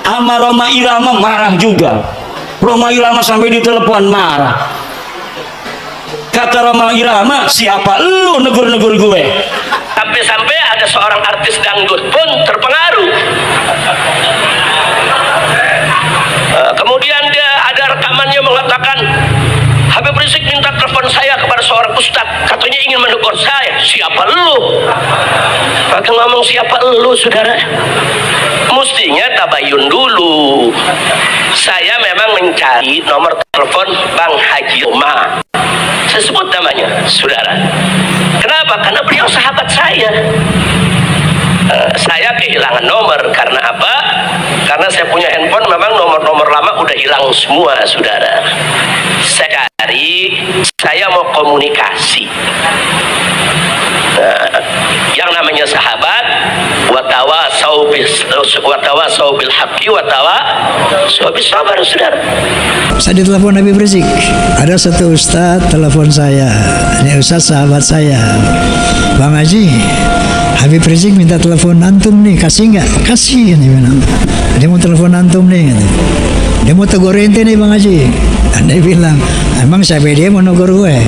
Sama Roma Irama marah juga. Roma Irama sampai ditelepon marah. Kata Roma Irama, siapa lu negur-negur gue? Sampai-sampai ada seorang artis dangdut pun terpengaruh. Kemudian dia ada rekamannya mengatakan, Habib Rizik minta telepon saya kepada seorang ustadz, katanya ingin menegur saya. Siapa lu? Pakai ngomong siapa lu, saudara? Mestinya tabayun dulu. Saya memang mencari nomor telepon Bang Haji Roma. Saya sebut namanya, saudara. Kenapa? Karena beliau sahabat saya. Saya kehilangan nomor karena apa? Karena saya punya handphone, memang nomor-nomor lama udah hilang semua, saudara. Saya cari, saya mau komunikasi. Yang namanya sahabat, watawasau bil haqqi watawasau bis sabar, saudara. Saya ditelepon Habib Rizik, ada satu ustadz telepon saya, ini ustadz sahabat saya, Bang Haji, Habib Rizik minta telepon antum nih, kasih nggak? Kasih, nih bilang. Dia mau telepon antum nih, gitu. Dia mau tegur ente nih Bang Haji. Dan dia bilang, emang siapa dia mau negur gue?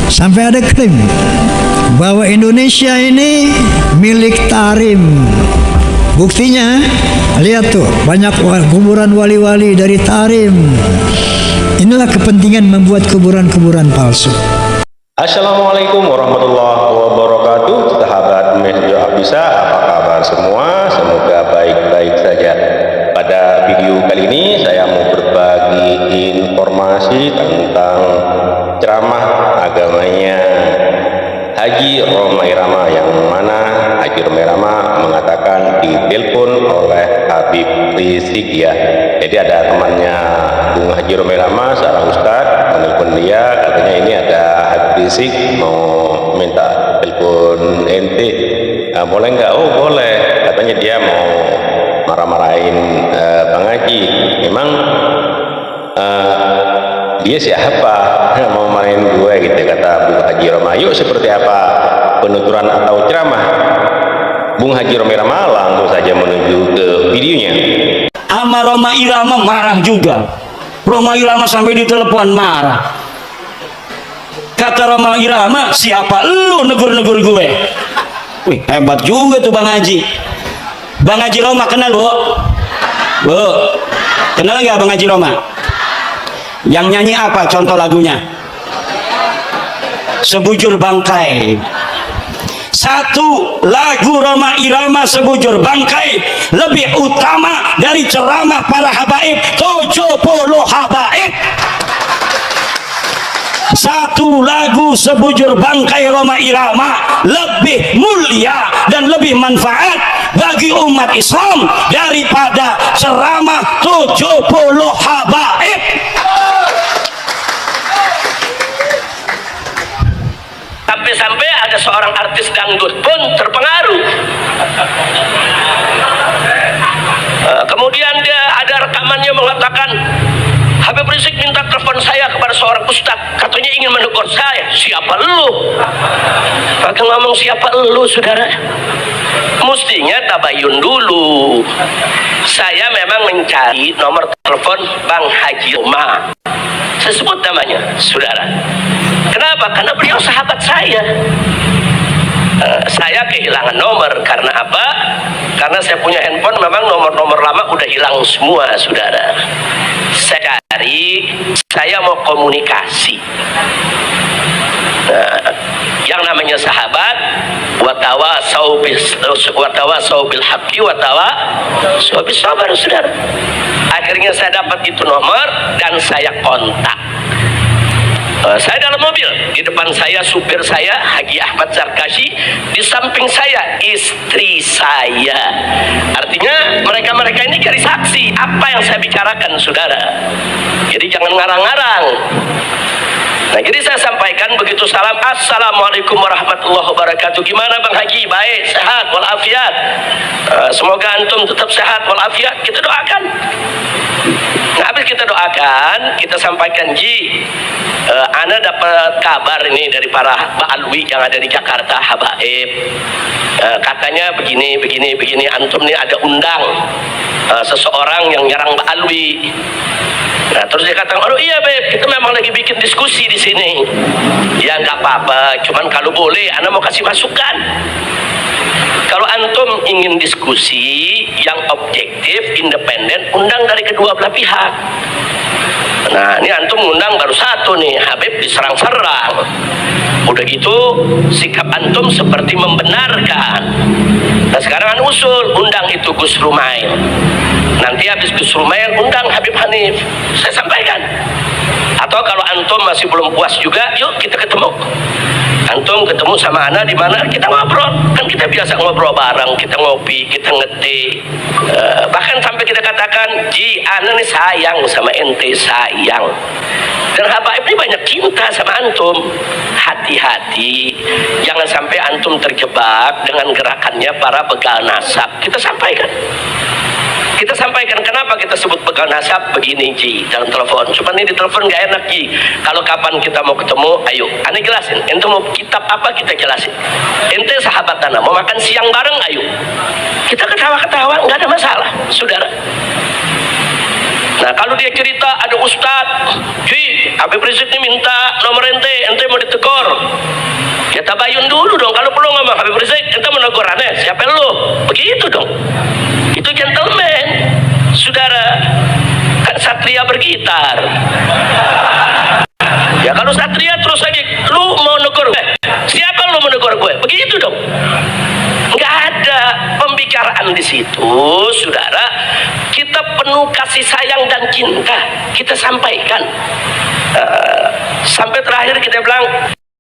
Sampai ada klaim bahwa Indonesia ini milik Tarim. Buktinya, lihat tuh, banyak kuburan wali-wali dari Tarim. Inilah kepentingan membuat kuburan-kuburan palsu. Assalamualaikum warahmatullahi wabarakatuh. Sahabat Media Abisa, apa kabar semua? Semoga baik-baik saja. Pada video kali ini saya mau berbagi informasi tentang ceramah agamanya Haji Roma Irama, yang mana Haji Roma Irama mengatakan ditelepon oleh Habib Rizik, ya. Jadi ada temannya Bung Haji Roma Irama, seorang ustadz, menelpon dia, katanya ini ada Habib Rizik mau minta telepon ente, boleh nggak? Oh boleh, katanya dia mau marah-marahin Bang Haji. Memang dia siapa mau main gue, gitu, kata Bung Haji Roma. Yuk, seperti apa penuturan atau ceramah Bung Haji Roma Irama? Langsung saja menuju ke videonya. Sama Roma Irama marah juga. Roma Irama sampai ditelepon marah. Kata Roma Irama, siapa lu negur-negur gue? Wih, hebat juga tuh Bang Haji. Bang Haji Roma kenal, Bu? Bu, kenal nggak Bang Haji Roma? Yang nyanyi apa contoh lagunya? Sebujur Bangkai. Satu lagu Roma Irama, Sebujur Bangkai, lebih utama dari ceramah para habaib 70 habaib. Satu lagu Sebujur Bangkai Roma Irama lebih mulia dan lebih manfaat bagi umat Islam daripada ceramah 70 habaib. Sampai-sampai ada seorang artis dangdut pun terpengaruh. Kemudian dia ada rekamannya mengatakan, Habib Rizik minta telepon saya kepada seorang ustadz, katanya ingin menegur saya. Siapa lu? Pakai ngomong siapa lu, saudara? Mestinya tabayun dulu. Saya memang mencari nomor telepon Bang Haji Roma. Saya sebut namanya, saudara. Kenapa? Karena beliau sahabat saya. Saya kehilangan nomor karena apa? Karena saya punya handphone, memang nomor-nomor lama udah hilang semua, saudara. Saya cari, saya mau komunikasi. Yang namanya sahabat, watawasau bil haqqi watawasau bis sabar, saudara. Akhirnya saya dapat itu nomor dan saya kontak. Saya dalam mobil, di depan saya supir saya Haji Ahmad Zarkashi, di samping saya istri saya. Artinya mereka-mereka ini cari saksi apa yang saya bicarakan, saudara. Jadi jangan ngarang-ngarang. Nah, jadi saya sampaikan begitu salam, assalamualaikum warahmatullahi wabarakatuh. Gimana Bang Haji? Baik, sehat walafiat. Semoga antum tetap sehat walafiat. Kita doakan. Nah, habis kita doakan, kita sampaikan Ji, ana dapat kabar ini dari para ba'alwi yang ada di Jakarta, habaib. Katanya begini, antum nih ada undang seseorang yang nyerang ba'alwi. Nah, terus dia katakan, oh iya Beb, kita memang lagi bikin diskusi di sini. Ya nggak apa-apa, cuman kalau boleh, ana mau kasih masukan. Kalau antum ingin diskusi yang objektif, independen, undang dari kedua belah pihak. Nah, ini antum undang baru satu nih, Habib diserang-serang. Udah gitu, sikap antum seperti membenarkan. Nah, sekarang an usul, undang itu Gus Rumail. Nanti habis Gus Rumail, undang Habib Hanif. Saya sampaikan. Atau kalau antum masih belum puas juga, yuk kita ketemu. Antum ketemu sama ana di mana, kita ngobrol. Kan kita biasa ngobrol bareng, kita ngopi, kita ngetik. Bahkan sampai kita katakan, Ji, ana nih sayang sama ente, sayang. Dan habaib ini banyak cinta sama antum. Hati-hati, jangan sampai antum terjebak dengan gerakannya para begal nasab. Kita sampaikan. Kita sampaikan kenapa kita sebut begal nasab begini Ji dalam telepon. Cuma ini di telepon nggak enak Ji. Kalau kapan kita mau ketemu, ayo, ane jelasin. Ente mau kitab apa kita jelasin. Ente sahabat ana mau makan siang bareng, ayo. Kita ketawa-ketawa nggak ada masalah, saudara. Nah kalau dia cerita ada ustad, Ji, Habib Rizik ini minta nomor ente mau ditegur. Ya tabayun dulu dong. Kalau perlu ngomong Habib Rizik, ente mau negur aneh. Siapa lu? Begitu dong. Itu gentleman, saudara. Kan satria bergitar. Ya kalau satria terus lagi, lu mau negur gue? Siapa lu mau negur gue? Begitu dong. Nggak ada pembicaraan di situ, saudara. Kita penuh kasih sayang dan cinta. Kita sampaikan. Sampai terakhir kita bilang,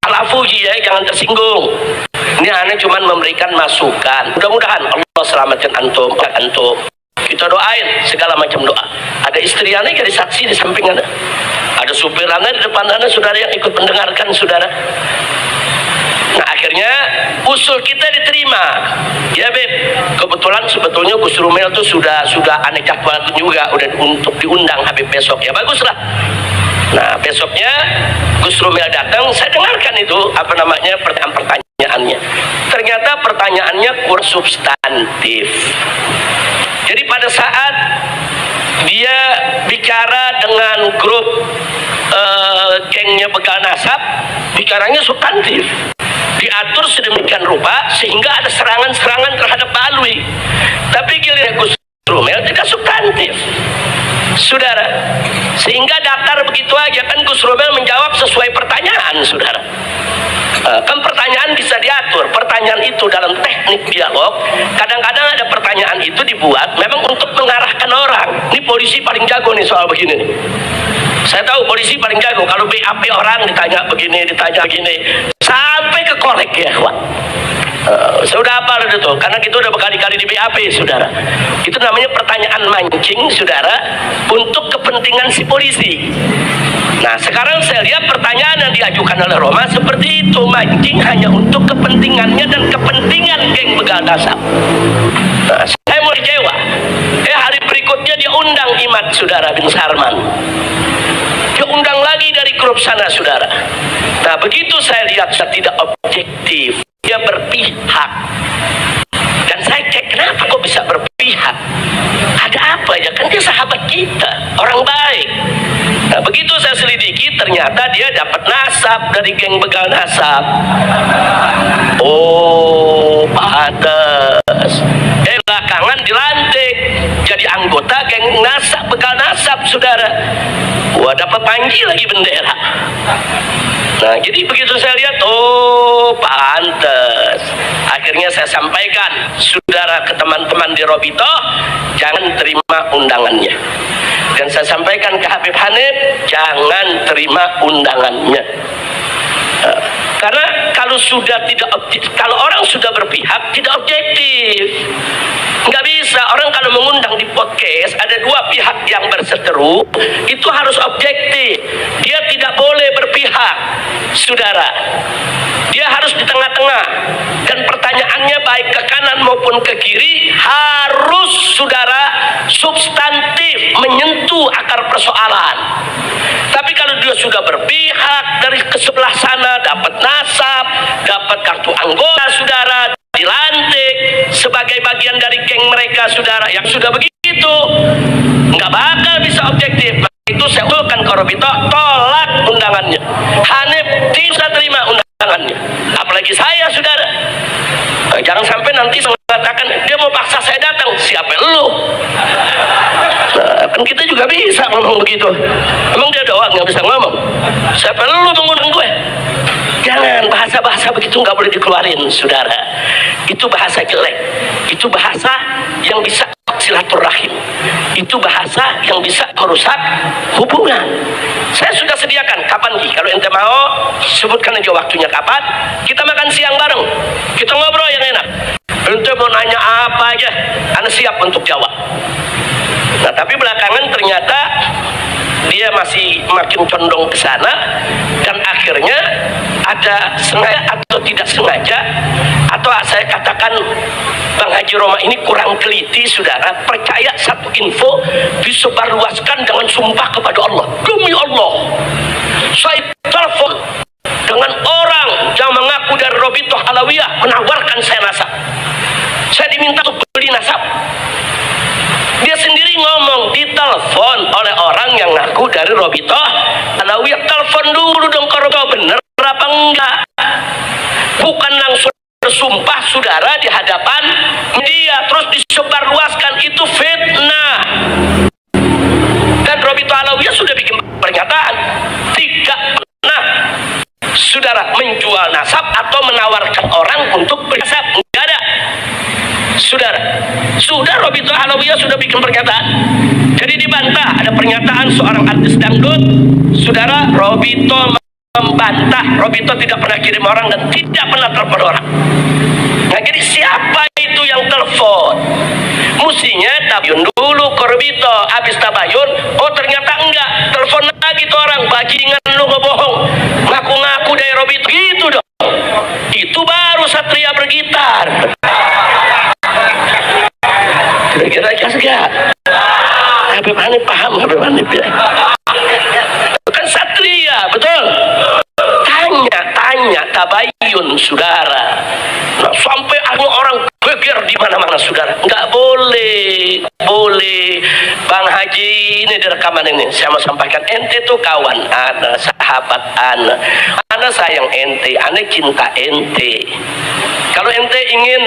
Al-Afuji ya, jangan tersinggung. Ini aneh cuman memberikan masukan. Mudah-mudahan Allah selamatkan antum. Kita doain segala macam doa. Ada istri aneh jadi saksi di samping aneh. Ada supir aneh di depan aneh, saudara, yang ikut mendengarkan saudara. Nah akhirnya usul kita diterima. Ya Beb, kebetulan sebetulnya Gus Rumail itu sudah aneh jadwal juga udah untuk diundang Habib besok. Ya baguslah. Nah besoknya Gus Rumail datang, saya dengarkan itu pertanyaan-pertanyaannya. Ternyata pertanyaannya kurang substantif. Jadi pada saat dia bicara dengan grup gengnya begal nasab, bicaranya substantif. Diatur sedemikian rupa sehingga ada serangan-serangan terhadap Ba'alwi. Tapi giliran Gus Rumail tidak substantif, saudara. Sehingga datar begitu aja. Kan Gus Rumail menjawab sesuai pertanyaan, saudara. Kan pertanyaan bisa diatur. Pertanyaan itu dalam teknik dialog, kadang-kadang ada pertanyaan itu dibuat memang untuk mengarahkan orang. Ini polisi paling jago nih soal begini nih. Saya tahu polisi paling jago. Kalau BAP orang ditanya begini, sampai ke kolek ya, Wak. Sudah apa itu? Karena kita udah berkali-kali di BAP, saudara. Itu namanya pertanyaan mancing, saudara, untuk kepentingan si polisi. Nah, sekarang saya lihat pertanyaan yang diajukan oleh Roma seperti itu, mancing hanya untuk kepentingannya dan kepentingan geng begal nasab. Nah, saya mulai kecewa. Hari berikutnya dia undang Imad, saudara, bin Sarman. Dia undang lagi dari grup sana, saudara. Nah, begitu saya lihat saya tidak objektif. Dia berpihak. Dan saya cek, kenapa kok bisa berpihak? Ada apa ya? Kan dia sahabat kita, orang baik. Nah, begitu saya selidiki, ternyata dia dapat nasab dari geng begal nasab. Oh, pantes. Belakangan dilantik jadi anggota geng nasab, begal nasab, saudara. Wah, dapat panji lagi bendera. Nah, jadi begitu saya lihat, oh pantes. Akhirnya saya sampaikan, saudara, ke teman-teman di Robito, jangan terima undangannya. Dan saya sampaikan ke Habib Hanif, jangan terima undangannya. Karena kalau sudah tidak objektif, kalau orang sudah berpihak tidak objektif, nggak bisa. Orang kalau mengundang di podcast ada dua pihak yang berseteru, itu harus objektif. Dia tidak boleh berpihak, saudara. Dia harus di tengah-tengah. Dan pertanyaannya baik ke kanan maupun ke kiri harus, saudara, substantif, menyentuh akar persoalan. sudah berpihak dari ke sebelah sana, dapat nasab, dapat kartu anggota saudara, dilantik sebagai bagian dari geng mereka saudara, yang sudah begitu nggak bakal bisa objektif. Itu saya usulkan ke Robito, tolak undangannya. Hanif tidak terima undangannya, apalagi saya saudara. Jangan sampai nanti mengatakan dia mau paksa saya datang. Siapa lu? Nah, kan kita juga bisa ngomong begitu. Emang dia doang yang bisa ngomong? Siapa lu mengundang gue? Jangan, bahasa-bahasa begitu nggak boleh dikeluarin saudara. Itu bahasa jelek. Itu bahasa yang bisa silaturahim. Itu bahasa yang bisa merusak hubungan. Saya sudah sediakan, kapan Ki? Kalau ente mau, sebutkan aja waktunya kapan. Kita makan siang bareng. Kita ngobrol yang enak. Ente mau nanya apa aja, Anda siap untuk jawab. Nah, tapi belakangan ternyata dia masih makin condong ke sana, dan akhirnya ada sengaja atau tidak sengaja, atau saya katakan Bang Haji Roma ini kurang teliti saudara, percaya satu info disebarluaskan dengan sumpah kepada Allah. Demi Allah, saya telepon dengan orang yang mengaku dari Robitoh Alawiyah menawarkan saya nasab. Saya diminta untuk beli nasab. Dia sendiri ngomong, ditelepon oleh orang yang ngaku dari Robitoh Alawiyah. Telepon dulu dong kalau bener apa enggak. Bukan langsung bersumpah saudara di hadapan media terus disebarluaskan, itu fitnah. Dan Robitoh Alawiyah sudah bikin pernyataan tidak pernah saudara menjual nasab atau menawarkan orang untuk bernasab, enggak ada. Sudah Robitoh Alawiyah sudah bikin pernyataan. Jadi dibantah, ada pernyataan seorang artis dangdut saudara, Robitoh membantah, Robitoh tidak pernah kirim orang dan tidak pernah telepon orang. Nah, jadi siapa itu yang telepon? Mestinya tabayun dulu ke Robitoh. Habis tabayun, oh ternyata enggak, telepon lagi tuh orang, bajingan lu ngebohong, ngaku-ngaku dari Robitoh, gitu dong. Itu baru satria bergitar. Kira-kira enggak? Habib Hanif paham, Habib Hanif ya? Bukan satria, betul? Tanya, tabayun saudara. Nah, sampai ada orang geger di mana-mana saudara. Nggak boleh. Bang Haji, ini di rekaman ini saya mau sampaikan, ente tuh kawan ana, sahabat ana sayang ente, ana cinta ente. Kalau ente ingin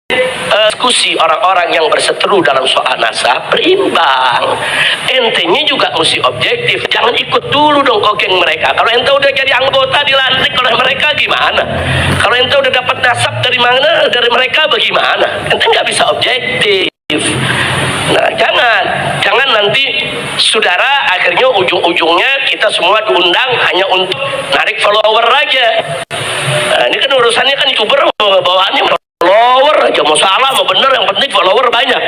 diskusi orang-orang yang berseteru dalam soal nasab, berimbang. Entenya juga mesti objektif, jangan ikut dulu dong geng mereka. Kalau ente udah jadi anggota dilantik oleh mereka gimana? Kalau ente udah dapat nasab dari mana, dari mereka bagaimana? Ente nggak bisa objektif. Nah, jangan nanti saudara akhirnya ujung-ujungnya kita semua diundang hanya untuk narik follower aja. Nah, ini kan urusannya kan YouTuber bawaannya follower aja, mau salah mau bener, yang penting follower banyak.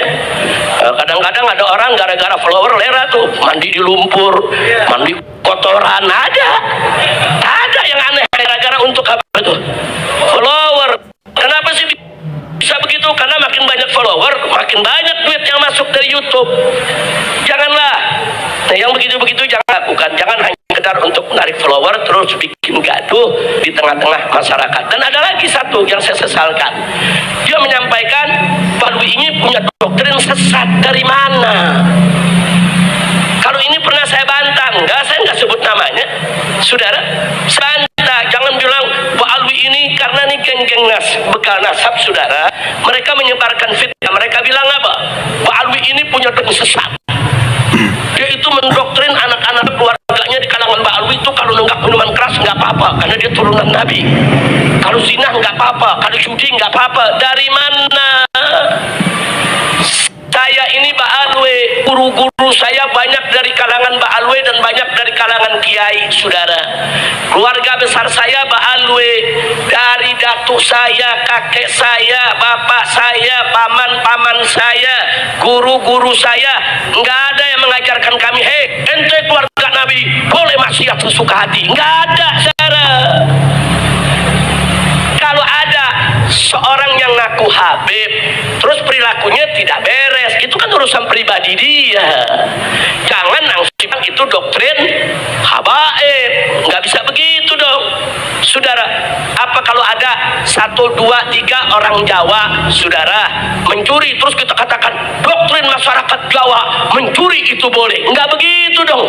Kadang-kadang ada orang gara-gara follower lera tuh mandi di lumpur, mandi kotoran, ada yang aneh gara-gara untuk apa itu follower. Kenapa sih bisa begitu? Karena makin banyak follower makin banyak duit yang masuk dari YouTube. Janganlah yang begitu-begitu jangan lakukan. Jangan hanya sekedar untuk menarik follower terus bikin gaduh di tengah-tengah masyarakat. Dan ada lagi satu yang saya sesalkan, dia menyampaikan Pak Dwi ini punya doktrin sesat. Dari mana? Kalau ini pernah saya bantah, saya nggak sebut namanya saudara, saya bantah. Jangan bilang Pak Alwi ini karena nih geng-geng bekal nasab saudara, mereka menyebarkan fitnah. Mereka bilang apa? Pak Alwi ini punya doktrin sesat. Dia itu mendoktrin anak-anak keluarganya di kalangan Pak Alwi itu kalau nenggak minuman keras nggak apa-apa karena dia turunan Nabi. Kalau zina nggak apa-apa, kalau judi nggak apa-apa. Dari mana? Saya ini Pak Alwi, guru-guru saya banyak dari kalangan Pak Alwi dan banyak dari kalangan kiai saudara. Keluarga besar saya Pak Alwi, dari datuk saya, kakek saya, bapak saya, paman-paman saya, guru-guru saya, nggak ada yang mengajarkan kami, hei ente keluarga Nabi boleh maksiat sesuka hati. Nggak ada saudara. Kalau ada seorang yang ngaku Habib terus perilakunya tidak beres, itu kan urusan pribadi dia. Jangan langsung itu itu doktrin habaib. Nggak bisa begitu dong, saudara. Apa kalau ada 1, 2, 3 orang Jawa, saudara, mencuri, terus kita katakan doktrin masyarakat Jawa mencuri itu boleh? Nggak begitu dong.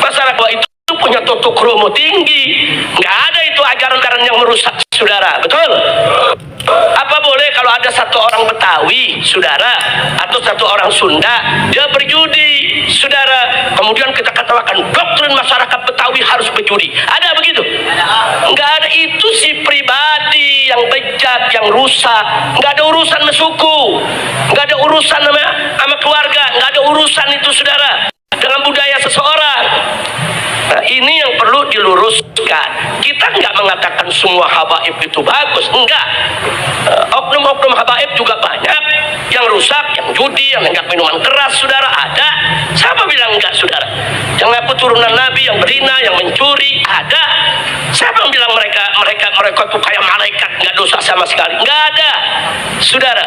Masyarakat Jawa itu punya tutuk kromo tinggi. Nggak ada itu ajaran-ajaran yang merusak, saudara. Betul? Apa boleh kalau ada 1 orang Betawi, saudara, atau 1 orang Sunda, dia berjudi, saudara, kemudian kita katakan doktrin masyarakat Betawi harus berjudi? Ada begitu? Nggak ada. Itu si pribadi yang bejat, yang rusak. Nggak ada urusan sama suku, nggak ada urusan sama keluarga, nggak ada urusan itu, saudara, dengan budaya seseorang. Nah, ini yang perlu diluruskan. Kita nggak mengatakan semua habaib itu bagus, enggak. Oknum-oknum habaib juga banyak yang rusak, yang judi, yang nenggak minuman keras, saudara, ada. Siapa bilang enggak, saudara? Yang ngaku turunan Nabi, yang berina, yang mencuri, ada. Siapa yang bilang mereka itu kayak malaikat, nggak dosa sama sekali? Nggak ada, saudara.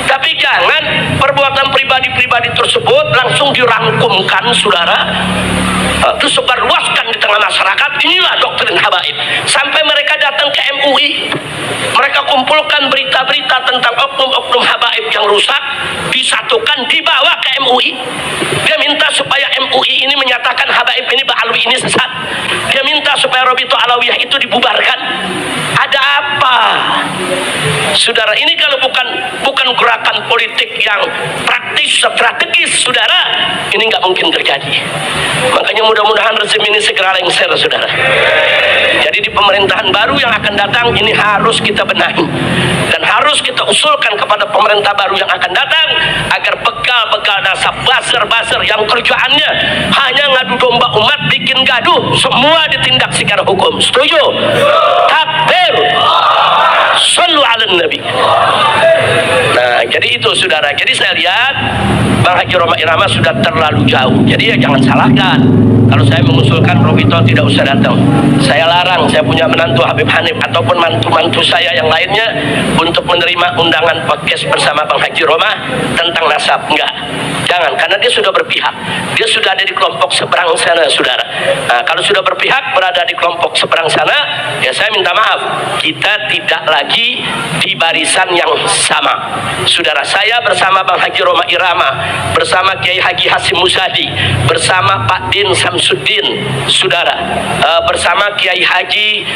Tapi jangan perbuatan pribadi-pribadi tersebut langsung dirangkumkan, saudara, terus sebarluaskan di tengah masyarakat. Inilah doktrin habaib. Sampai mereka datang ke MUI, mereka kumpulkan berita-berita tentang oknum-oknum habaib yang rusak, disatukan, dibawa ke MUI. Dia minta supaya MUI ini menyatakan habaib ini, Ba'alwi ini sesat. Dia minta supaya Robito Alawiyah itu dibubarkan. Ada apa, saudara? Ini kalau bukan gerakan politik yang praktis, strategis, saudara, ini nggak mungkin terjadi. Makanya mudah-mudahan rezim ini segera lengser, saudara. Jadi di pemerintahan baru yang akan datang ini harus kita benahi dan harus kita usulkan kepada pemerintah baru yang akan datang agar begal-begal nasab, buzzer-buzzer yang kerjaannya hanya ngadu domba umat, bikin gaduh, semua ditindak secara hukum. Setuju? Takbir. Sallu ala Nabi. Nah, jadi itu, saudara. Jadi saya lihat Bang Haji Roma Irama sudah terlalu jauh. Jadi ya jangan salahkan kalau saya mengusulkan Robito tidak usah datang. Saya larang, saya punya menantu Habib Hanif ataupun mantu-mantu saya yang lainnya untuk menerima undangan podcast bersama Bang Haji Roma tentang nasab. Enggak, jangan, karena dia sudah berpihak. Dia sudah ada di kelompok seberang sana, saudara. Nah, kalau sudah berpihak berada di kelompok seberang sana, ya saya minta maaf, kita tidak lagi di barisan yang sama, saudara. Saya bersama Bang Haji Roma Irama, bersama Kiai Haji Hasim Muzadi, bersama Pak Din Samsuddin, saudara, bersama Kiai Haji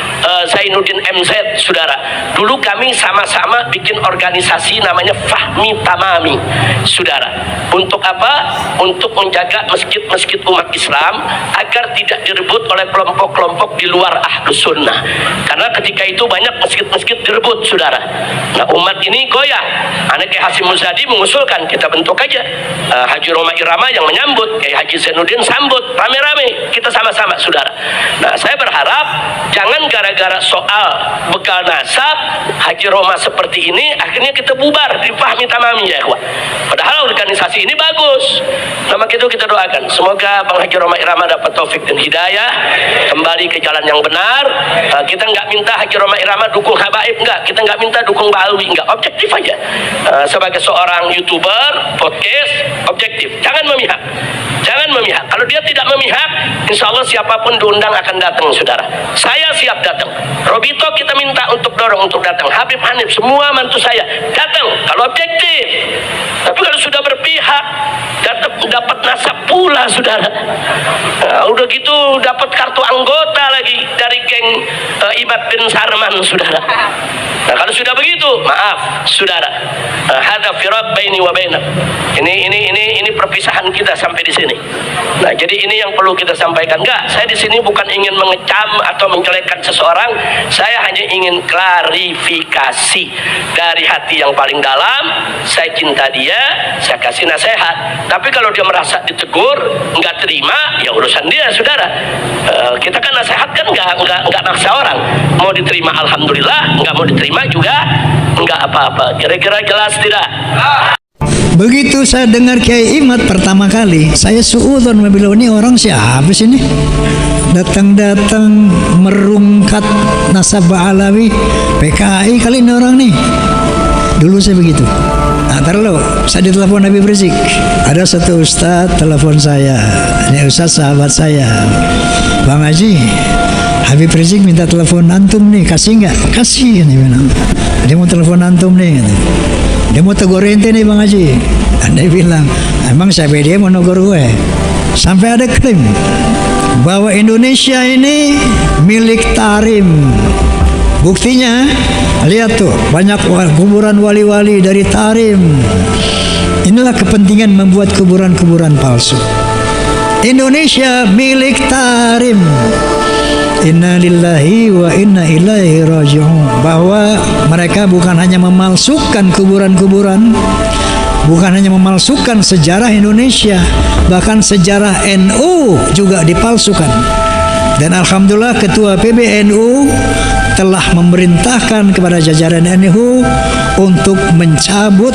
Zainuddin MZ, saudara. Dulu kami sama-sama bikin organisasi namanya Fahmi Tamami, saudara. Untuk apa? Untuk menjaga masjid-masjid umat Islam agar tidak direbut oleh kelompok-kelompok di luar Ahlus Sunnah. Karena ketika itu banyak masjid-masjid direbut, saudara. Nah, umat ini goyang. Anak Kiai Hasim Muzadi mengusulkan kita bentuk aja Haji Roma Irama yang menyambut, Kiai Haji Zainuddin sambut, rame-rame, kita sama-sama, saudara. Nah, saya berharap jangan gara-gara soal bekal nasab Haji Roma seperti ini akhirnya kita bubar di Fahmi Tamami, ya ikhwan. Padahal organisasi ini bagus. Nah, maka itu kita doakan semoga Bang Haji Roma Irama dapat taufik dan hidayah, kembali ke jalan yang benar. Kita nggak minta Haji Roma Irama dukung habaib, enggak. Kita nggak minta dukung Ba'alwi, enggak. Objektif aja. Sebagai seorang YouTuber, podcast, objektif. Jangan memihak. Jangan memihak. Kalau dia tidak memihak, insya Allah siapapun diundang akan datang, saudara. Saya siap datang. Robito kita minta untuk dorong untuk datang. Habib Hanif, semua mantu saya datang. Kalau objektif. Tapi kalau sudah berpihak, dapat nasab pula, saudara. Nah, udah gitu dapat kartu anggota lagi dari geng Ibad bin Sarman, saudara. Nah, kalau sudah begitu, maaf, saudara. Hada firaq baini wa bainak. Ini perpisahan kita sampai di sini. Nah, jadi ini yang perlu kita sampaikan. Enggak, saya di sini bukan ingin mengecam atau menjelekkan seseorang. Saya hanya ingin klarifikasi dari hati yang paling dalam. Saya cinta dia, saya kasih nasihat. Tapi kalau dia merasa ditegur, enggak terima, ya urusan dia, saudara. Kita kan nasihat kan enggak maksa orang. Mau diterima alhamdulillah, enggak mau diterima juga enggak apa-apa. Kira-kira jelas tidak? Begitu saya dengar Kiai Imad pertama kali, saya suudzon bilang, ini orang siapa sih ini? Datang-datang merungkat nasab Ba'alawi, PKI kali ini orang nih. Dulu saya begitu. Taruh, saya ditelepon Habib Rizik. Ada satu ustadz telepon saya. Ini ustadz sahabat saya. Bang Haji, Habib Rizik minta telepon antum nih, kasih nggak? Kasih, dia bilang. Dia mau telepon antum nih. Dia mau tegur ente nih Bang Haji. Dan dia bilang, emang siapa dia mau negur gue? Sampai ada klaim bahwa Indonesia ini milik Tarim. Buktinya, lihat tuh, banyak kuburan wali-wali dari Tarim. Inilah kepentingan membuat kuburan-kuburan palsu. Indonesia milik Tarim. Inna lillahi wa inna ilaihi raji'un. Bahwa mereka bukan hanya memalsukan kuburan-kuburan, bukan hanya memalsukan sejarah Indonesia, bahkan sejarah NU juga dipalsukan. Dan alhamdulillah ketua PBNU telah memerintahkan kepada jajaran NU untuk mencabut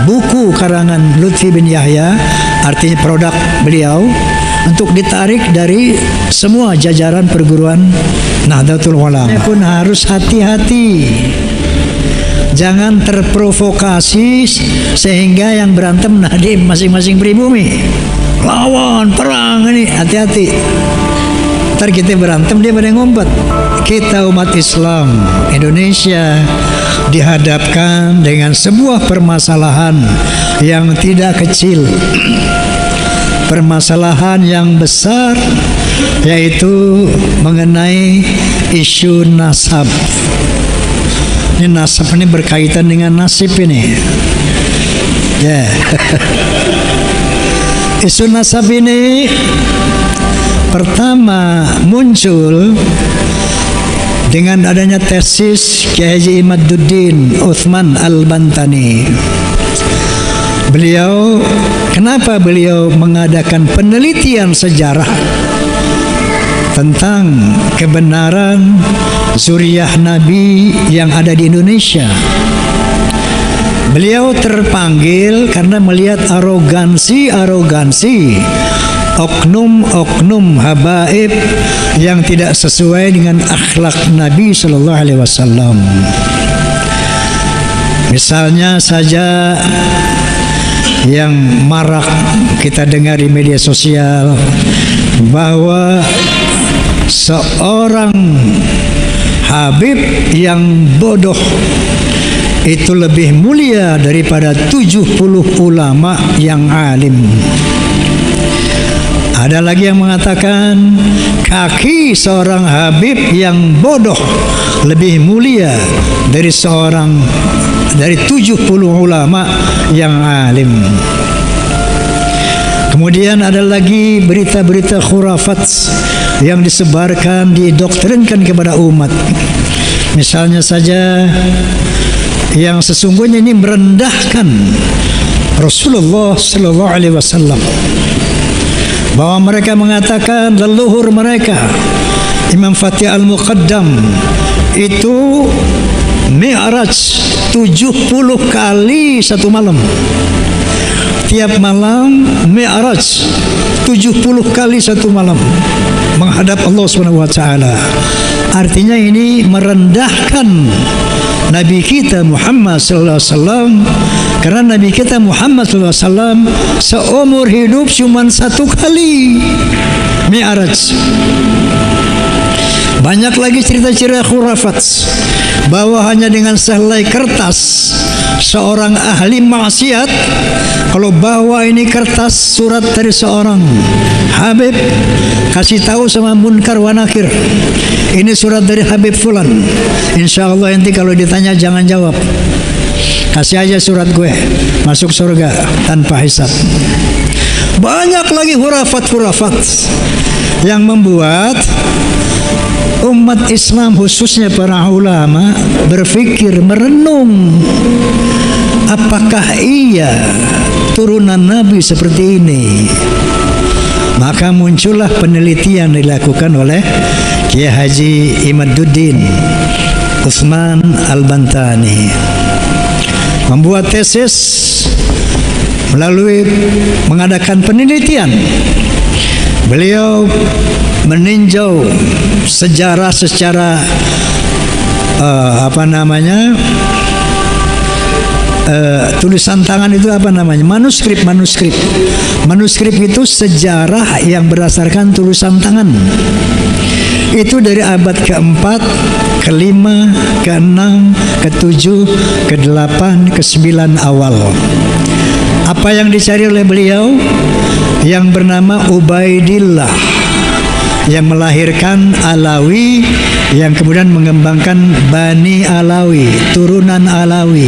buku karangan Lutfi bin Yahya, artinya produk beliau, untuk ditarik dari semua jajaran perguruan Nahdlatul Ulama. Pun harus hati-hati, jangan terprovokasi sehingga yang berantem Nadim masing-masing pribumi, lawan perang ini, hati-hati. Ntar kita berantem, dia pada ngumpet. Kita umat Islam Indonesia dihadapkan dengan sebuah permasalahan yang tidak kecil, permasalahan yang besar, yaitu mengenai isu nasab. Ini nasab ini berkaitan dengan nasib ini. Ya. Isu nasab ini pertama muncul dengan adanya tesis Kiai Haji Imaduddin Utsman Al-Bantani. Kenapa beliau mengadakan penelitian sejarah tentang kebenaran zuriyah Nabi yang ada di Indonesia? Beliau terpanggil karena melihat arogansi oknum habaib yang tidak sesuai dengan akhlak Nabi Sallallahu Alaihi Wasallam. Misalnya saja yang marak kita dengar di media sosial, bahwa seorang habib yang bodoh itu lebih mulia daripada 70 ulama yang alim. Ada lagi yang mengatakan kaki seorang habib yang bodoh lebih mulia dari 70 ulama yang alim. Kemudian ada lagi berita-berita khurafat yang disebarkan, didoktrinkan kepada umat. Misalnya saja yang sesungguhnya ini merendahkan Rasulullah Sallallahu Alaihi Wasallam, bahwa mereka mengatakan leluhur mereka Imam Fatih Al-Muqaddam itu mi'raj 70 kali satu malam. Tiap malam mi'raj 70 kali satu malam menghadap Allah Subhanahu wa taala. Artinya ini merendahkan Nabi kita Muhammad sallallahu alaihi wasallam, karena Nabi kita Muhammad sallallahu alaihi wasallam seumur hidup cuma satu kali mi'raj. Banyak lagi cerita-cerita khurafat bahwa hanya dengan sehelai kertas seorang ahli maksiat, kalau bawa ini kertas surat dari seorang habib, kasih tahu sama munkar wa nakir, ini surat dari Habib Fulan, insya Allah nanti kalau ditanya jangan jawab, kasih aja surat gue, masuk surga tanpa hisab. Banyak lagi hurafat-hurafat yang membuat umat Islam khususnya para ulama berpikir, merenung, apakah iya turunan Nabi seperti ini? Maka muncullah penelitian dilakukan oleh Kiai Haji Imaduddin Utsman Al-Bantani, membuat tesis melalui mengadakan penelitian. Beliau meninjau sejarah secara tulisan tangan itu apa namanya? Manuskrip. Manuskrip itu sejarah yang berdasarkan tulisan tangan. Itu dari abad keempat, kelima, keenam, ketujuh, kedelapan, kesembilan awal. Apa yang dicari oleh beliau? Yang bernama Ubaidillah, yang melahirkan Alawi, yang kemudian mengembangkan Bani Alawi, turunan Alawi.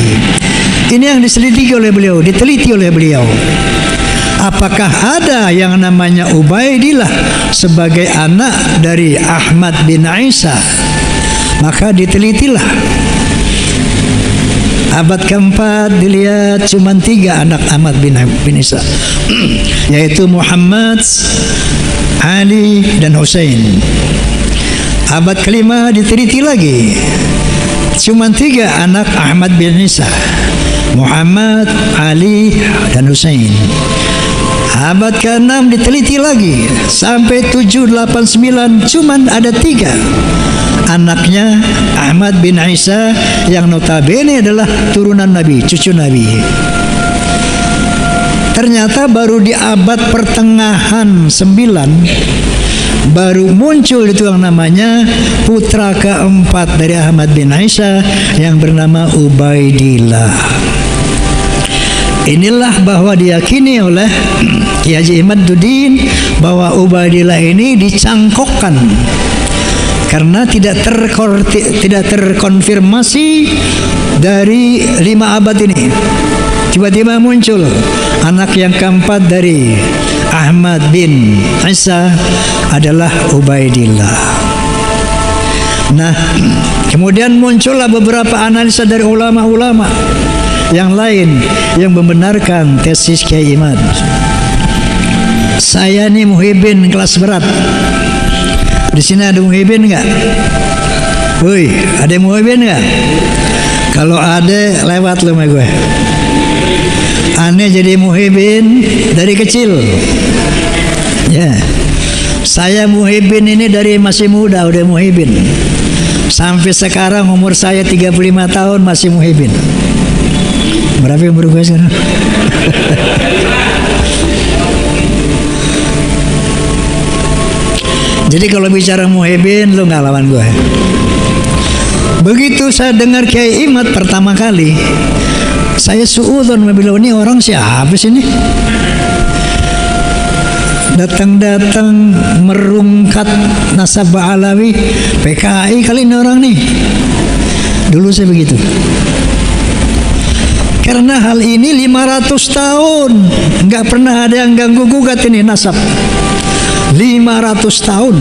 Ini yang diselidiki oleh beliau, diteliti oleh beliau. Apakah ada yang namanya Ubaidillah sebagai anak dari Ahmad bin Isa? Maka ditelitilah. Abad keempat dilihat cuma 3 anak Ahmad bin Isa, yaitu Muhammad, Ali, dan Husain. Abad kelima diteliti lagi, cuma 3 anak Ahmad bin Isa, Muhammad, Ali, dan Husain. Abad ke-6 diteliti lagi sampai 7, 8, 9, cuman ada 3 anaknya Ahmad bin Isa yang notabene adalah turunan Nabi, cucu Nabi. Ternyata baru di abad pertengahan 9 baru muncul itu yang namanya putra keempat dari Ahmad bin Isa yang bernama Ubaidillah. Inilah bahwa diyakini oleh Kiai Haji Imaduddin bahwa Ubaidillah ini dicangkokkan karena tidak terkonfirmasi dari 5 abad ini. Tiba-tiba muncul anak yang keempat dari Ahmad bin Isa adalah Ubaidillah. Nah, kemudian muncullah beberapa analisa dari ulama-ulama yang lain yang membenarkan tesis Kiai Imad. Saya nih muhibin kelas berat. Di sini ada muhibin nggak? Woi, ada muhibin nggak? Kalau ada lewat lo sama gue. Aneh jadi muhibin dari kecil. Ya, saya muhibin ini dari masih muda udah muhibin. Sampai sekarang umur saya 35 tahun masih muhibin. Berapa umur gue sekarang? Jadi kalau bicara muhibin, lu nggak lawan gue. Begitu saya dengar Kiai Imad pertama kali, saya suudzon bilang, ini orang siapa sih ini? Datang-datang merungkat nasab Alawi, PKI kali ini orang nih. Dulu saya begitu. Karena hal ini 500 tahun nggak pernah ada yang ganggu gugat ini nasab. 500 tahun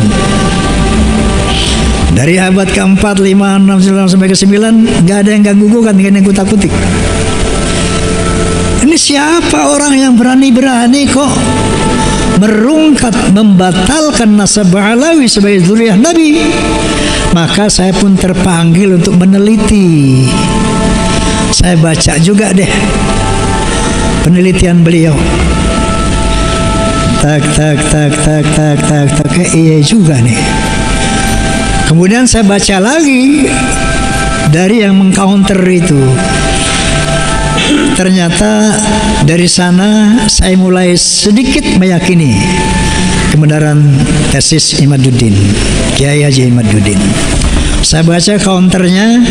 dari abad keempat, 5, 6, 9 sampai ke-9 nggak ada yang ganggu gugat, nggak ada yang kutak-kutik. Ini siapa orang yang berani-berani kok merungkat membatalkan nasab Alawi sebagai zuriyah Nabi? Maka saya pun terpanggil untuk meneliti. Saya baca juga deh penelitian beliau. Tak, iya juga nih. Kemudian saya baca lagi dari yang mengcounter itu. Ternyata dari sana saya mulai sedikit meyakini kebenaran tesis Imaduddin, Kiai Haji Imaduddin. Saya baca counternya,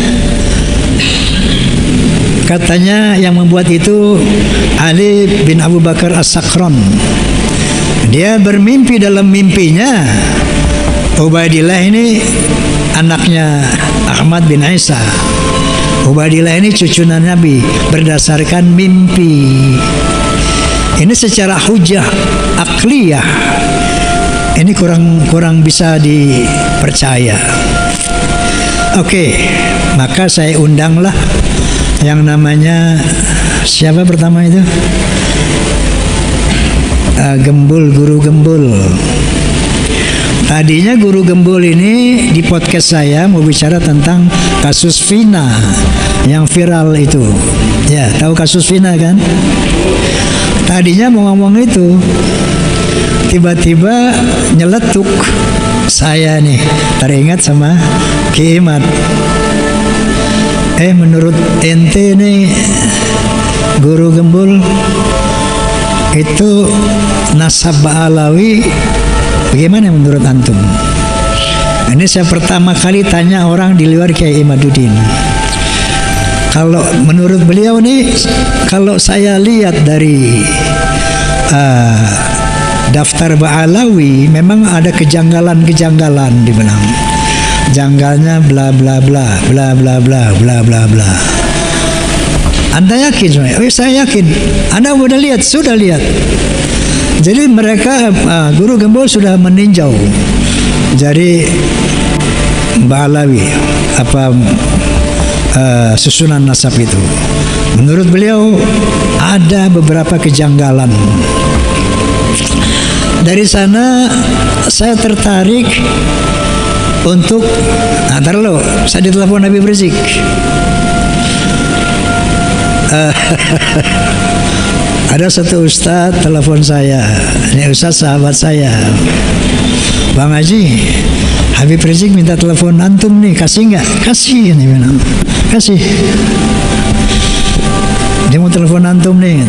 katanya yang membuat itu Ali bin Abu Bakar As-Sakron. Dia bermimpi, dalam mimpinya Ubaidillah ini anaknya Ahmad bin Isa. Ubaidillah ini cucu Nabi berdasarkan mimpi. Ini secara hujah akliyah ini kurang bisa dipercaya. Oke, maka saya undanglah yang namanya siapa pertama itu? Guru Gembul. Tadinya Guru Gembul ini di podcast saya mau bicara tentang kasus Vina yang viral itu. Ya, tahu kasus Vina kan? Tadinya mau ngomong itu, tiba-tiba nyeletuk saya nih, teringat sama Ki Imad. Menurut ente nih Guru Gembul itu nasab Ba'alawi bagaimana menurut antum? Ini saya pertama kali tanya orang di luar Kiai Imaduddin. Kalau menurut beliau nih, kalau saya lihat dari daftar Ba'alawi, memang ada kejanggalan-kejanggalan di belakang. Janggalnya bla bla bla bla bla bla bla bla bla. Anda yakin sebenarnya? Oh, saya yakin. Anda sudah lihat? Sudah lihat. Jadi mereka Guru Gembul sudah meninjau. Jadi Ba'alawi susunan nasab itu. Menurut beliau ada beberapa kejanggalan. Dari sana saya tertarik untuk saya ditelepon Habib Rizik. Ada satu ustadz telepon saya. Ini ustadz sahabat saya. Bang Haji, Habib Rizik minta telepon antum nih, kasih nggak? Kasih, ini bilang. Kasih. Dia mau telepon antum nih.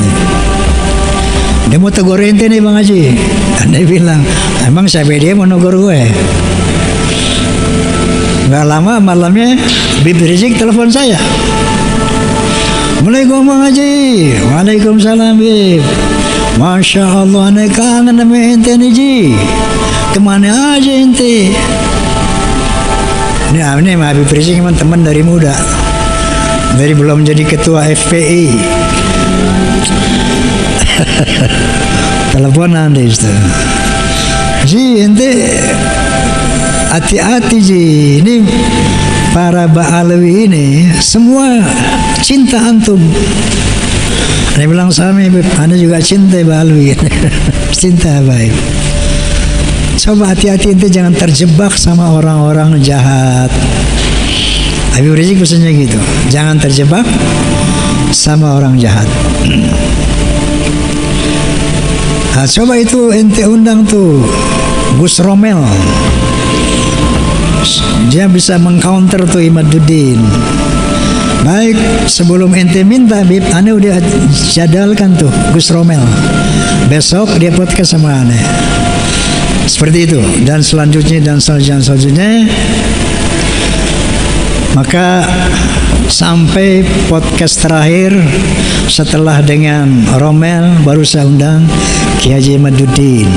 Dia mau tegur ente nih Bang Haji. Dia bilang, emang siapa dia mau negur gue? Nggak lama malamnya Habib Rizik telepon saya. Assalamualaikum Bang Haji. Waalaikumsalam Bib. Masya Allah, ane kangen sama ente nih Ji. Kemana aja ente? Ini Habib Rizik memang teman dari muda. Dari belum jadi ketua FPI. Teleponan deh itu. Ji, ente hati-hati Ji. Ini para Ba'alawi ini semua cinta antum. Dia bilang sama Bib, Anda juga cinta Ba'alawi. Cinta baik. Coba hati-hati ente jangan terjebak sama orang-orang jahat. Habib Rizik pesannya gitu, jangan terjebak sama orang jahat. Nah, coba itu ente undang tuh Gus Romel, dia bisa mengcounter tuh Imaduddin. Baik, sebelum ente minta Bib, ane udah jadalkan tuh Gus Romel. Besok dia podcast sama ane. Seperti itu, dan selanjutnya maka sampai podcast terakhir setelah dengan Romel baru saya undang Kiai Haji Imaduddin.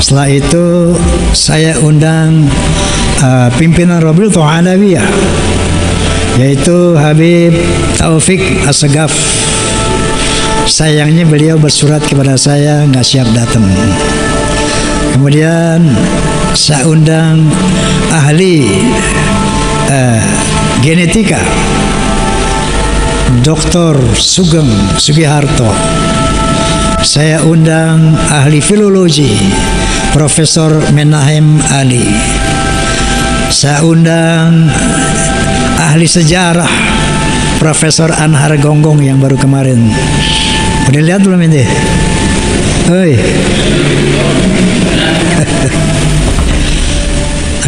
Setelah itu saya undang pimpinan Rabi'atul Alawiyah, yaitu Habib Taufik Assegaf. Sayangnya beliau bersurat kepada saya nggak siap datang. Kemudian saya undang ahli genetika Dr. Sugeng Sugiharto. Saya undang ahli filologi Profesor Menahem Ali. Saya undang ahli sejarah Profesor Anhar Gonggong yang baru kemarin. Udah lihat belum ini? Oi.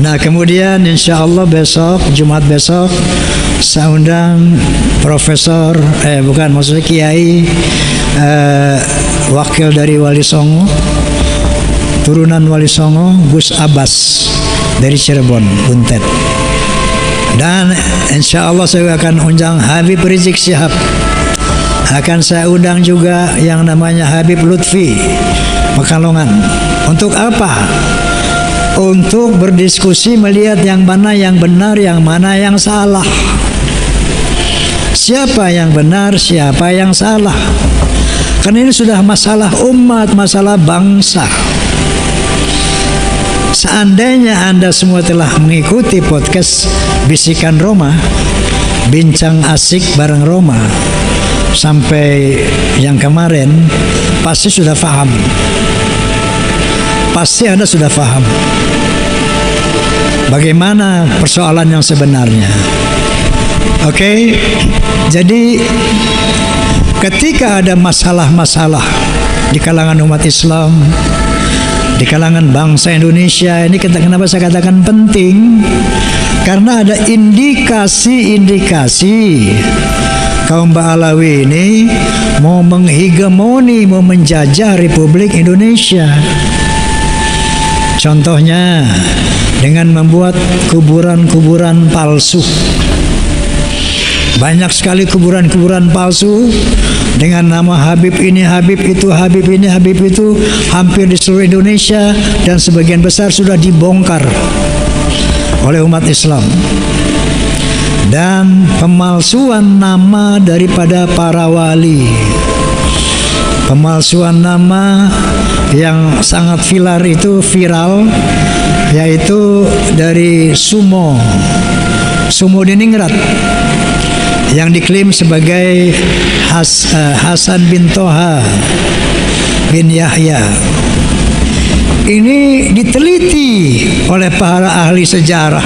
Nah, kemudian insya Allah besok, Jumat besok, saya undang Profesor, maksudnya Kiai, wakil dari Wali Songo, turunan Wali Songo, Gus Abbas dari Cirebon, Buntet. Dan insya Allah saya akan undang Habib Rizik Syihab. Akan saya undang juga yang namanya Habib Lutfi Pekalongan. Untuk apa? Untuk berdiskusi melihat yang mana yang benar, yang mana yang salah. Siapa yang benar, siapa yang salah. Karena ini sudah masalah umat, masalah bangsa. Seandainya Anda semua telah mengikuti podcast Bisikan Roma, Bincang Asik bareng Roma, sampai yang kemarin, pasti sudah paham. Pasti Anda sudah paham bagaimana persoalan yang sebenarnya. Oke, jadi ketika ada masalah-masalah di kalangan umat Islam, di kalangan bangsa Indonesia ini, kenapa saya katakan penting? Karena ada indikasi-indikasi kaum Ba'alawi ini mau menghegemoni, mau menjajah Republik Indonesia. Contohnya dengan membuat kuburan-kuburan palsu. Banyak sekali kuburan-kuburan palsu dengan nama Habib ini, Habib itu, Habib ini, Habib itu, hampir di seluruh Indonesia, dan sebagian besar sudah dibongkar oleh umat Islam. Dan pemalsuan nama daripada para wali, pemalsuan nama yang sangat viral, yaitu dari Sumo Diningrat yang diklaim sebagai Hasan bin Toha bin Yahya. Ini diteliti oleh para ahli sejarah.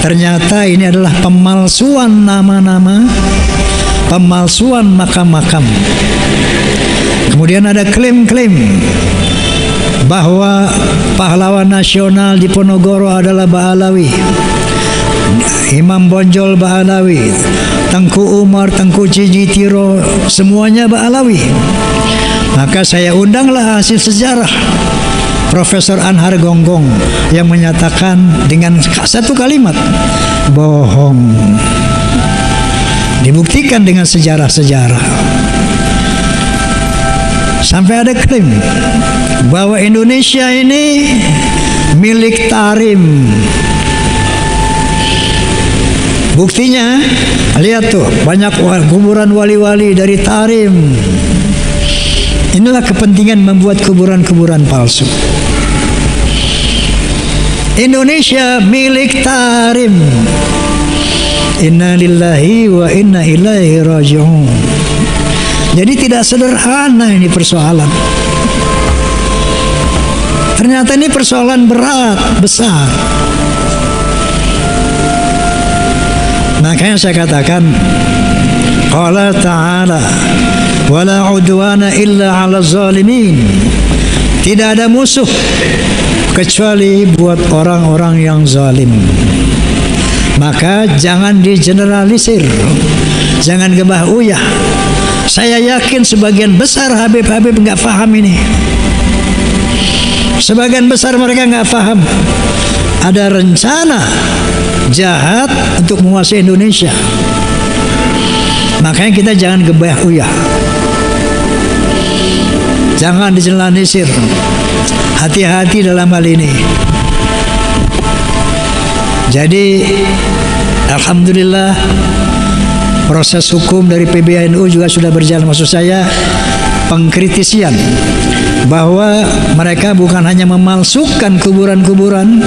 Ternyata ini adalah pemalsuan nama-nama, pemalsuan makam-makam. Kemudian ada klaim-klaim bahwa pahlawan nasional di Ponorogo adalah Ba'alawi. Imam Bonjol Ba'alawi, Tengku Umar, Tengku Jijitiro, semuanya Ba'alawi. Maka saya undanglah hasil sejarah Profesor Anhar Gonggong yang menyatakan dengan satu kalimat, bohong. Dibuktikan dengan sejarah-sejarah. Sampai ada klaim bahwa Indonesia ini milik Tarim. Buktinya, lihat tuh, banyak kuburan wali-wali dari Tarim. Inilah kepentingan membuat kuburan-kuburan palsu. Indonesia milik Tarim. Inna lillahi wa inna ilaihi raji'un. Jadi tidak sederhana ini persoalan. Ternyata ini persoalan berat, besar. Makanya saya katakan, qala ta'ala wala udwana illa 'ala zalimin. Tidak ada musuh kecuali buat orang-orang yang zalim. Maka jangan digeneralisir, jangan gebah uyah. Saya yakin sebagian besar Habib-Habib nggak paham ini. Sebagian besar mereka nggak paham ada rencana jahat untuk menguasai Indonesia. Makanya kita jangan gebah uyah, jangan digeneralisir. Hati-hati dalam hal ini. Jadi alhamdulillah proses hukum dari PBNU juga sudah berjalan. Maksud saya pengkritisian bahwa mereka bukan hanya memalsukan kuburan-kuburan,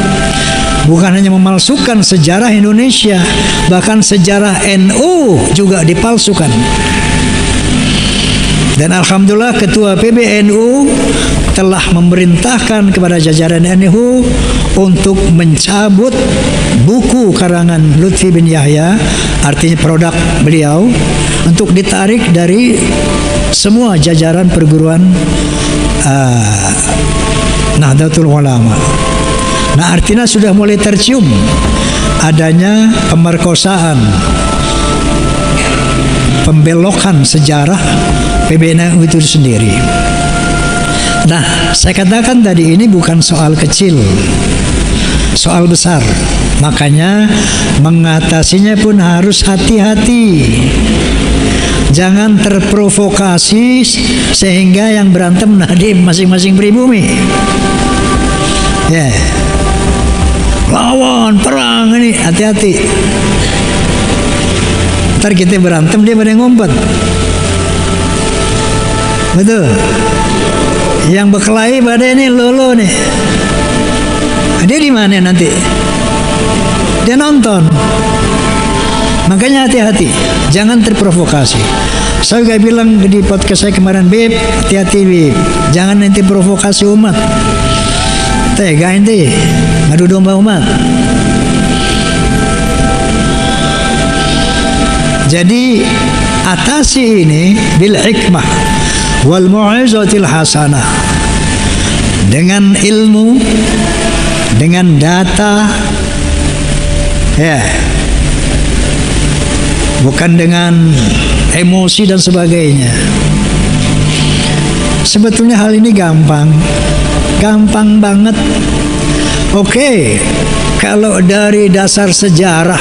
bukan hanya memalsukan sejarah Indonesia, bahkan sejarah NU juga dipalsukan. Dan alhamdulillah ketua PBNU telah memerintahkan kepada jajaran NU untuk mencabut buku karangan Lutfi bin Yahya, artinya produk beliau, untuk ditarik dari semua jajaran perguruan Nahdlatul Ulama. Nah, artinya sudah mulai tercium adanya pemerkosaan, pembelokan sejarah PBNU itu sendiri. Nah, saya katakan tadi ini bukan soal kecil, soal besar. Makanya mengatasinya pun harus hati-hati. Jangan terprovokasi sehingga yang berantem di masing-masing pribumi. Ya, lawan perang ini, hati-hati. Ntar kita berantem dia pada ngumpet. Betul. Yang berkelahi pada ini lolo nih. Dia di mana nanti? Dia nonton. Makanya hati-hati, jangan terprovokasi. Saya juga bilang di podcast saya kemarin, Beb, hati-hati Beb, jangan nanti provokasi umat. Tega ente, ngadu domba umat. Jadi atasi ini bil hikmah wal mu'izatil hasanah, dengan ilmu, dengan data, ya, bukan dengan emosi dan sebagainya. Sebetulnya hal ini gampang banget. Oke, kalau dari dasar sejarah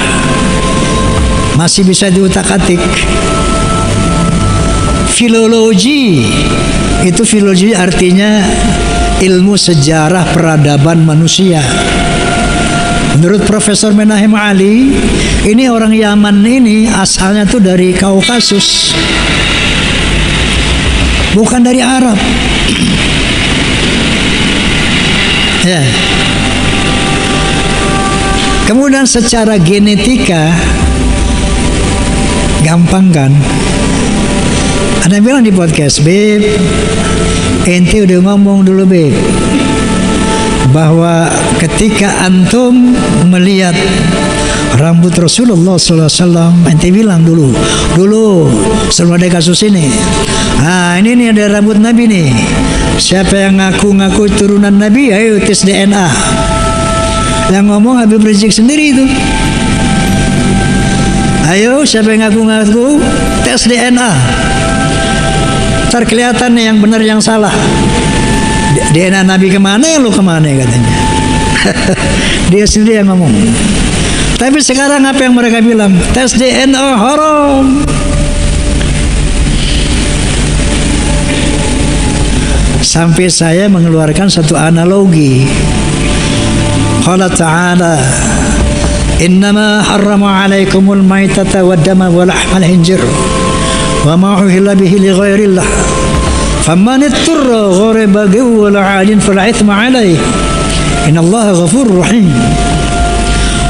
masih bisa diutak-atik. Filologi artinya ilmu sejarah peradaban manusia. Menurut Profesor Menahem Ali, ini orang Yaman ini asalnya tuh dari Kaukasus, bukan dari Arab. Ya. Kemudian secara genetika gampang kan? Ada yang bilang di podcast, Beb, ente udah ngomong dulu, Beb, bahwa ketika antum melihat rambut Rasulullah SAW, ente bilang dulu sebelum ada kasus ini, ini nih ada rambut Nabi nih, siapa yang ngaku turunan Nabi, ayo tes DNA. Yang ngomong Habib Rizik sendiri itu. Ayo siapa yang ngaku tes DNA, ntar kelihatan nih yang benar yang salah. DNA Nabi kemana, lu kemana katanya. Dia sendiri yang ngomong. Tapi sekarang apa yang mereka bilang? Tes DNA haram. Sampai saya mengeluarkan satu analogi. Qala ta'ala, innama harrama alaikumul maitata waddama wa lahmal hinjir wa ma uhilla bihi li ghairillah faman itturra ghayra baghin wa la 'adin fala ithma 'alaihi innallaha ghafurur rahim.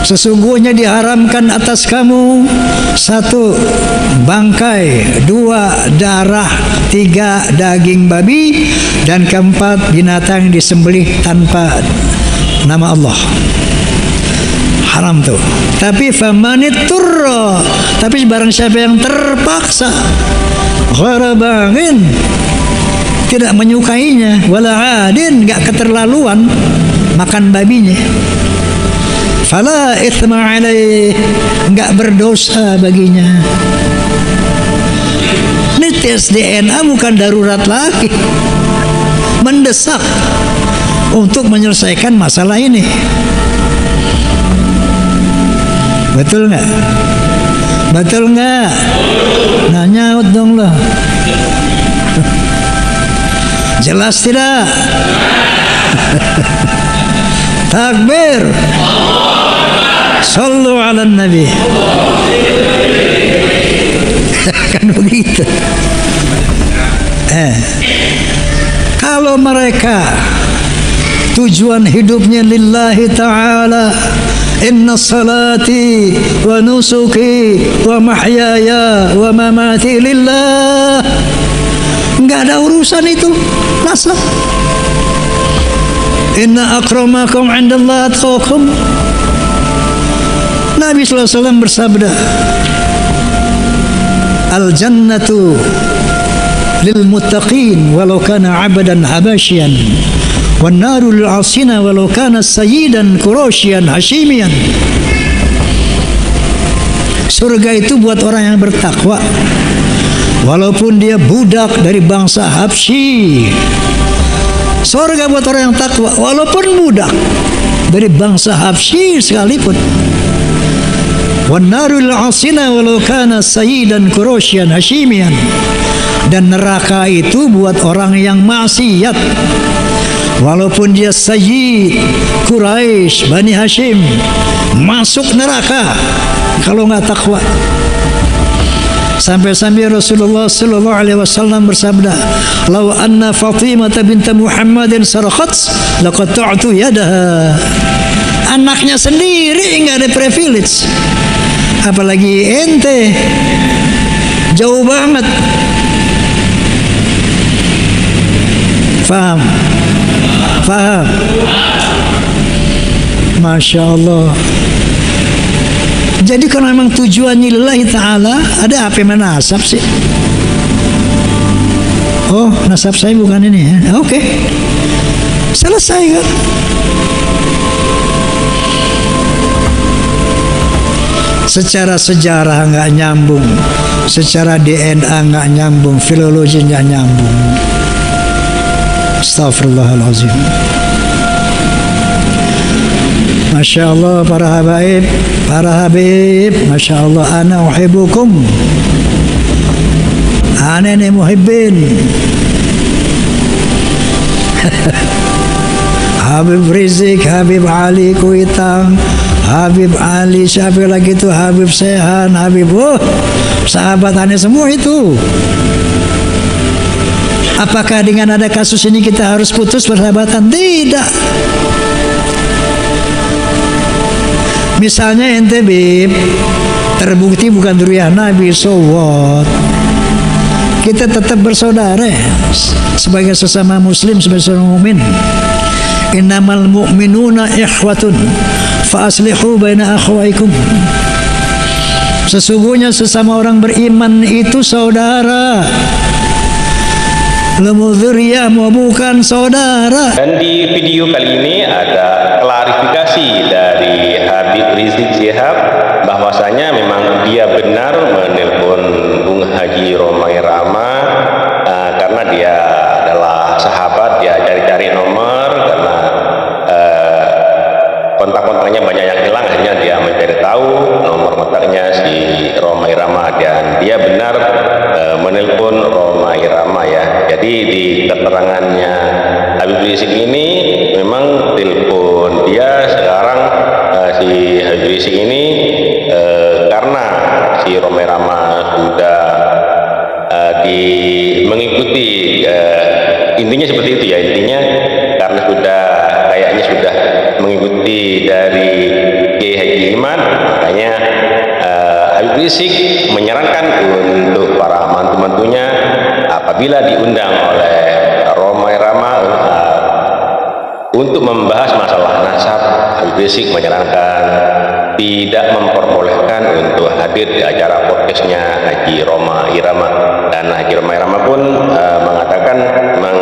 Sesungguhnya diharamkan atas kamu 1 bangkai, 2 darah, 3 daging babi, dan 4 binatang disembelih tanpa nama Allah. Haram tuh. Tapi famaniturra, tapi barang siapa yang terpaksa, ghara baghin, tidak menyukainya, wala adin, enggak keterlaluan makan babinya, fala itsma alaih, enggak berdosa baginya. Ini tes DNA bukan darurat lagi, mendesak untuk menyelesaikan masalah ini. Betul nggak? Betul nggak? Nah, nyaut dong loh. Jelas tidak? Takbir. Sallu ala Nabi. Kan begitu. Kalau mereka tujuan hidupnya lillahi ta'ala, inna salati wa nusuki wa mahyaya wa mamati lillah, nggak ada urusan itu nasab. Inna akramakum indallah atqakum. Nabi SAW bersabda, al jannatu lil muttaqin walau kana abadan habasyian wan naru lil asina walau kana sayyidan quraisyan hashimian. Surga itu buat orang yang bertakwa walaupun dia budak dari bangsa Habsyi. Surga buat orang yang takwa walaupun budak dari bangsa Habsyi sekalipun. Wan naru lil asina walau kana sayyidan quraisyan hashimian. Dan neraka itu buat orang yang maksiat walaupun dia Sayyid Quraisy Bani Hashim, masuk neraka kalau nggak takwa. Sampai-sampai Rasulullah sallallahu alaihi wasallam bersabda, "Law anna Fatimah bint Muhammadin sarakat laqata'tu yadaha." Anaknya sendiri nggak ada privilege, apalagi ente. Jauh banget. Faham? Faham? Masya Allah. Jadi kalau memang tujuannya lillahi ta'ala, ada apa yang nasab sih? Oh, nasab saya bukan ini ya. Oke. Selesai kan? secara sejarah nggak nyambung, secara DNA nggak nyambung, filologi nggak nyambung. Astagfirullahaladzim. Masya Allah para habib, Masya Allah, ana uhibbukum, ana ni muhibbin. Habib Rizik, Habib Ali Kuitang, Habib Ali, siapa lagi itu, Habib Sehan, Habib, sahabat aneh semua itu. Apakah dengan ada kasus ini kita harus putus persahabatan? Tidak. Misalnya ente Bib, terbukti bukan dzurriyyah Nabi, so what? Kita tetap bersaudara sebagai sesama muslim, sebagai sesama mukmin. Innamal mu'minuna ikhwatun fa aslihu baina akhwaikum. Sesungguhnya sesama orang beriman itu saudara. Lemu dzurriyyah mau bukan saudara. Dan di video kali ini ada klarifikasi dari Habib Rizik Syihab bahwasanya memang dia benar menelpon Bung Haji Romai Rama karena dia adalah sahabat, dia cari-cari nomor karena kontak-kontaknya banyak yang hilang, akhirnya dia mencari tahu nomor kontaknya si Romai Rama dan dia benar menelpon Romai Rama ya. Jadi di keterangannya Habib Rizik ini memang telepon dia sekarang si Habib Rizik ini karena si Romai Rama sudah mengikuti intinya seperti itu ya, intinya karena kayaknya sudah mengikuti dari Kiai Haji Iman, makanya Habib Rizik menyarankan untuk para mantu-mantunya apabila diundang oleh Romai Rama untuk membahas masalah nasab, Habib Rizik menyarankan tidak memperbolehkan untuk hadir di acara podcastnya Haji Romai Rama, dan Haji Romai Rama pun mengatakan memang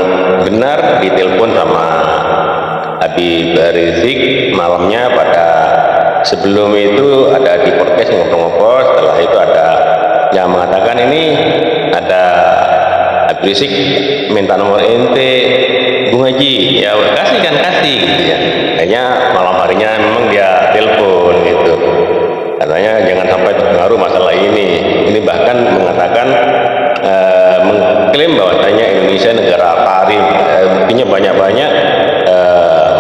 benar ditelepon sama Habib Rizik malamnya, pada sebelum itu ada di podcast ngobrol-ngobrol, setelah itu ada yang mengatakan ini ada Habib Rizik minta nomor ente Bung Haji, ya kasih gitu ya. Kayaknya malam harinya memang dia telepon gitu, katanya jangan sampai terpengaruh masalah ini bahkan mengatakan mengklaim bahwasanya Indonesia negara karim, buktinya banyak-banyak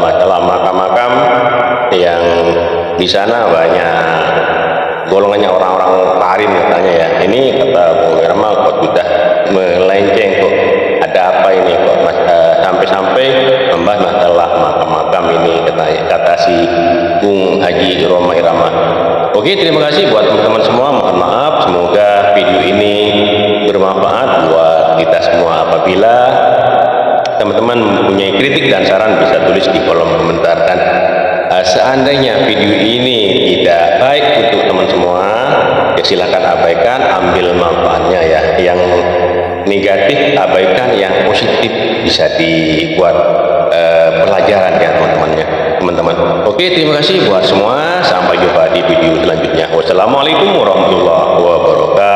masalah makam-makam yang di sana banyak golongannya orang-orang karim katanya ya. Ini kata Bung Rama kok sudah melenceng, kok ada apa ini kok sampai-sampai membahas masalah makam-makam ini, kata si Bung Haji Romai Rama. Oke, terima kasih buat teman-teman semua, mohon maaf, semoga video ini bermanfaat buat kita semua. Apabila teman-teman mempunyai kritik dan saran bisa tulis di kolom komentar, dan seandainya video ini tidak baik untuk teman semua ya silakan abaikan, ambil manfaatnya ya. Yang negatif abaikan, yang positif bisa dibuat pelajaran ya teman-teman. Oke, terima kasih buat semua, sampai jumpa di video selanjutnya. Wassalamualaikum warahmatullahi wabarakatuh.